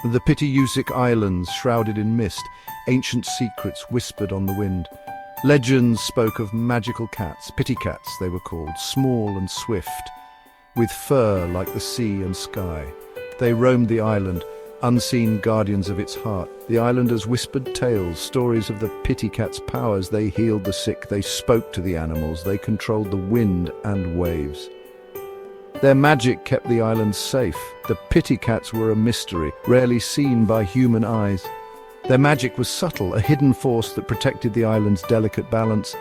The Pitiusic Islands, shrouded in mist, ancient secrets whispered on the wind. Legends spoke of magical cats, pity cats they were called, small and swift, with fur like the sea and sky. They roamed the island, unseen guardians of its heart. The islanders whispered tales, stories of the pity cat's powers. They healed the sick, they spoke to the animals, they controlled the wind and waves. Their magic kept the island safe. The pity cats were a mystery, rarely seen by human eyes. Their magic was subtle, a hidden force that protected the island's delicate balance.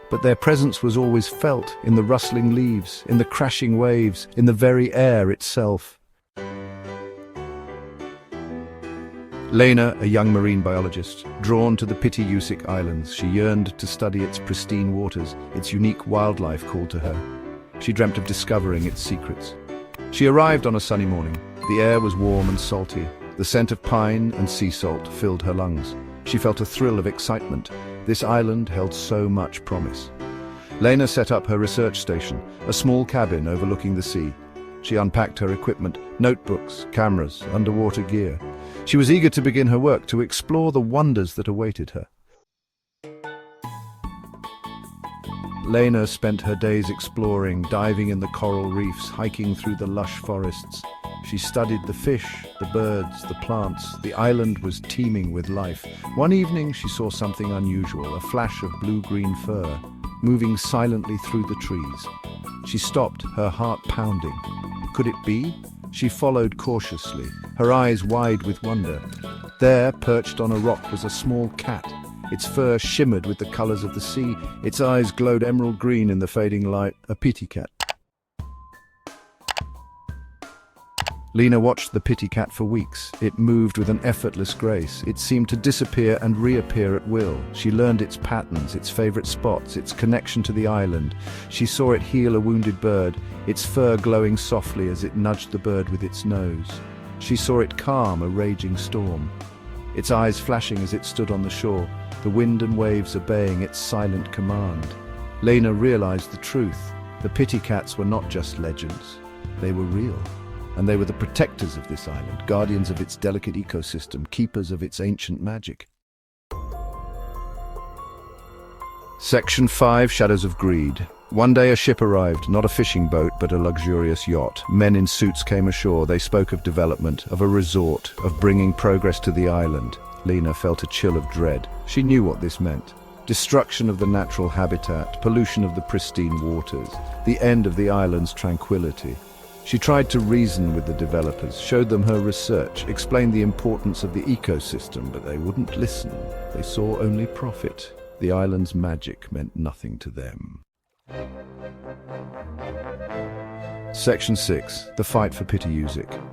But their presence was always felt, in the rustling leaves, in the crashing waves, in the very air itself. Lena, a young marine biologist, drawn to the Pitiusic Islands, she yearned to study its pristine waters. Its unique wildlife called to her. She dreamt of discovering its secrets. She arrived on a sunny morning. The air was warm and salty. The scent of pine and sea salt filled her lungs. She felt a thrill of excitement. This island held so much promise. Lena set up her research station, a small cabin overlooking the sea. She unpacked her equipment, notebooks, cameras, underwater gear. She was eager to begin her work, to explore the wonders that awaited her. Lena spent her days exploring, diving in the coral reefs, hiking through the lush forests. She studied the fish, the birds, the plants. The island was teeming with life. One evening she saw something unusual, a flash of blue-green fur, moving silently through the trees. She stopped, her heart pounding. Could it be? She followed cautiously, her eyes wide with wonder. There, perched on a rock, was a small cat. Its fur shimmered with the colors of the sea. Its eyes glowed emerald green in the fading light. A pity cat. Lena watched the pity cat for weeks. It moved with an effortless grace. It seemed to disappear and reappear at will. She learned its patterns, its favorite spots, its connection to the island. She saw it heal a wounded bird, its fur glowing softly as it nudged the bird with its nose. She saw it calm a raging storm, its eyes flashing as it stood on the shore, the wind and waves obeying its silent command. Lena realized the truth. The pity cats were not just legends. They were real. And they were the protectors of this island, guardians of its delicate ecosystem, keepers of its ancient magic. Section 5, Shadows of Greed. One day a ship arrived, not a fishing boat, but a luxurious yacht. Men in suits came ashore. They spoke of development, of a resort, of bringing progress to the island. Lena felt a chill of dread. She knew what this meant. Destruction of the natural habitat, pollution of the pristine waters, the end of the island's tranquility. She tried to reason with the developers, showed them her research, explained the importance of the ecosystem, but they wouldn't listen. They saw only profit. The island's magic meant nothing to them. Section 6. The Fight for Pitiusic.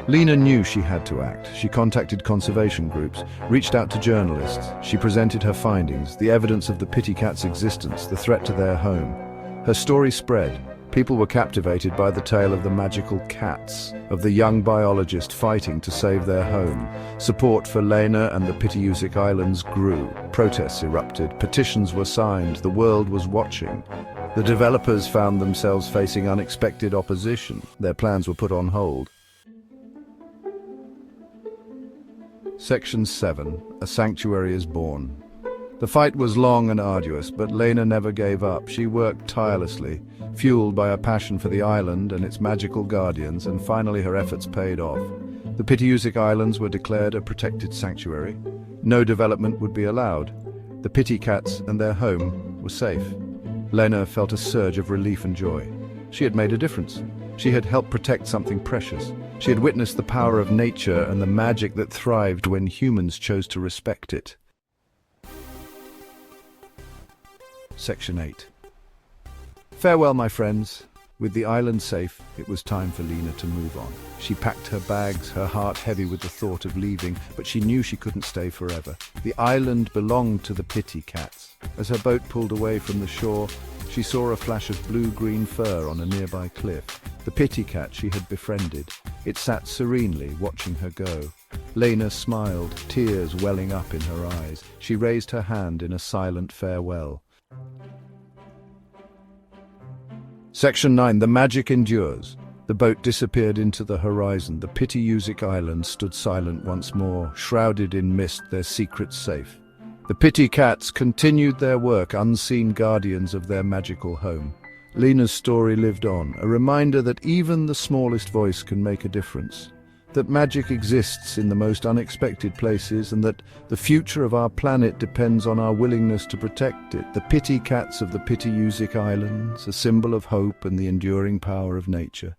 Lena knew she had to act. She contacted conservation groups, reached out to journalists. She presented her findings, the evidence of the pity cat's existence, the threat to their home. Her story spread. People were captivated by the tale of the magical cats, of the young biologist fighting to save their home. Support for Lena and the Pitiusic Islands grew. Protests erupted, petitions were signed, the world was watching. The developers found themselves facing unexpected opposition. Their plans were put on hold. Section 7. A Sanctuary is Born. The fight was long and arduous, but Lena never gave up. She worked tirelessly, fueled by a passion for the island and its magical guardians, and finally her efforts paid off. The Pitiusic Islands were declared a protected sanctuary. No development would be allowed. The pity cats and their home were safe. Lena felt a surge of relief and joy. She had made a difference. She had helped protect something precious. She had witnessed the power of nature and the magic that thrived when humans chose to respect it. Section 8. Farewell, my friends. With the island safe, it was time for Lena to move on. She packed her bags, her heart heavy with the thought of leaving, but she knew she couldn't stay forever. The island belonged to the pity cats. As her boat pulled away from the shore, she saw a flash of blue-green fur on a nearby cliff. The pity cat she had befriended. It sat serenely, watching her go. Lena smiled, tears welling up in her eyes. She raised her hand in a silent farewell. Section 9. The Magic Endures. The boat disappeared into the horizon. The Pity-Usic Islands stood silent once more, shrouded in mist, their secrets safe. The Pity Cats continued their work, unseen guardians of their magical home. Lena's story lived on, a reminder that even the smallest voice can make a difference, that magic exists in the most unexpected places, and that the future of our planet depends on our willingness to protect it. The Pity Cats of the Pity-Usic Islands, a symbol of hope and the enduring power of nature.